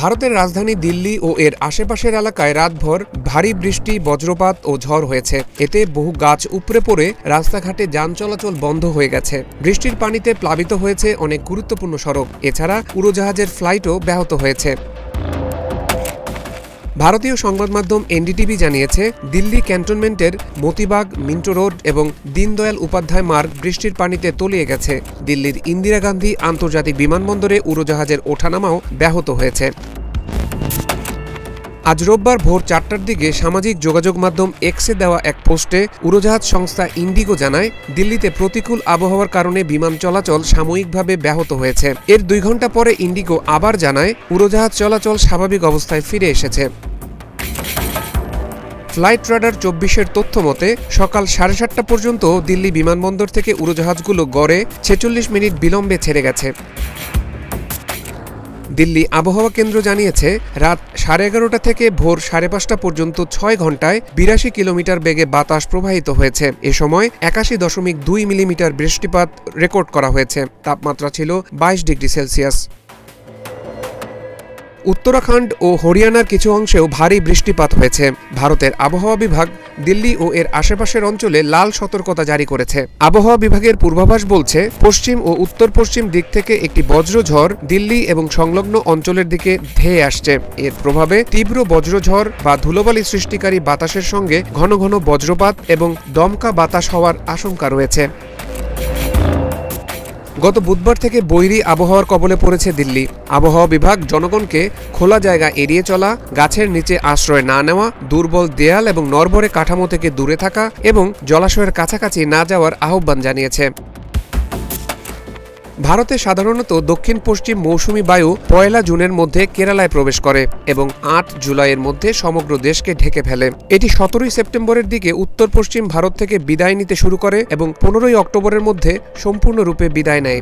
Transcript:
ভারতের রাজধানী দিল্লি ও এর আশেপাশের এলাকায় রাতভর ভারী বৃষ্টি, বজ্রপাত ও ঝড় হয়েছে। এতে বহু গাছ উপড়ে পড়ে রাস্তাঘাটে যান চলাচল বন্ধ হয়ে গেছে। বৃষ্টির পানিতে প্লাবিত হয়েছে অনেক গুরুত্বপূর্ণ সড়ক। এছাড়া উড়োজাহাজের ফ্লাইটও ব্যাহত হয়েছে। ভারতীয় সংবাদ মাধ্যম এনডিটিভি জানিয়েছে, দিল্লি ক্যান্টনমেন্টের মতিবাগ, মিন্টো রোড এবং দীনদয়াল উপাধ্যায় মার্গ বৃষ্টির পানিতে তলিয়ে গেছে। দিল্লির ইন্দিরা গান্ধী আন্তর্জাতিক বিমানবন্দরে উড়োজাহাজের ওঠানামাও ব্যাহত হয়েছে। আজ রোববার ভোর 4টার দিকে সামাজিক যোগাযোগ মাধ্যম এক্সে দেওয়া এক পোস্টে উড়োজাহাজ সংস্থা ইন্ডিগো জানায়, দিল্লিতে প্রতিকূল আবহাওয়ার কারণে বিমান চলাচল সাময়িকভাবে ব্যাহত হয়েছে। এর 2 ঘণ্টা পরে ইন্ডিগো আবার জানায়, উড়োজাহাজ চলাচল স্বাভাবিক অবস্থায় ফিরে এসেছে। ফ্লাইট রাডার 24-এর তথ্য মতে সকাল 7:30 পর্যন্ত দিল্লি বিমানবন্দর থেকে উড়োজাহাজগুলো গড়ে 46 মিনিট বিলম্বে ছেড়ে গেছে। দিল্লি আবহাওয়া কেন্দ্র জানিয়েছে, রাত 11:30 থেকে ভোর 5:30 পর্যন্ত 6 ঘণ্টায় 82 কিলোমিটার বেগে বাতাস প্রবাহিত হয়েছে। এ সময় 81.2 মিলিমিটার বৃষ্টিপাত রেকর্ড করা হয়েছে। তাপমাত্রা ছিল 22 ডিগ্রি সেলসিয়াস। উত্তরাখণ্ড ও হরিয়ানার কিছু অংশেও ভারী বৃষ্টিপাত হয়েছে। ভারতের আবহাওয়া বিভাগ দিল্লি ও এর আশেপাশের অঞ্চলে লাল সতর্কতা জারি করেছে। আবহাওয়া বিভাগের পূর্বাভাস বলছে, পশ্চিম ও উত্তর পশ্চিম দিক থেকে একটি বজ্রঝড় দিল্লি এবং সংলগ্ন অঞ্চলের দিকে ধেয়ে আসছে। এর প্রভাবে তীব্র বজ্রঝড় বা ধুলোবালি সৃষ্টিকারী বাতাসের সঙ্গে ঘন ঘন বজ্রপাত এবং দমকা বাতাস হওয়ার আশঙ্কা রয়েছে। গত বুধবার থেকে বৈরী আবহাওয়ার কবলে পড়েছে দিল্লি। আবহাওয়া বিভাগ জনগণকে খোলা জায়গা এড়িয়ে চলা, গাছের নিচে আশ্রয় না নেওয়া, দুর্বল দেয়াল এবং নড়বড়ে কাঠামো থেকে দূরে থাকা এবং জলাশয়ের কাছাকাছি না যাওয়ার আহ্বান জানিয়েছে। ভারতে সাধারণত দক্ষিণ পশ্চিম মৌসুমি বায়ু 1 জুনের মধ্যে কেরালায় প্রবেশ করে এবং 8 জুলাইয়ের মধ্যে সমগ্র দেশকে ঢেকে ফেলে। এটি 17 সেপ্টেম্বরের দিকে উত্তর পশ্চিম ভারত থেকে বিদায় নিতে শুরু করে এবং 15 অক্টোবরের মধ্যে সম্পূর্ণরূপে বিদায় নেয়।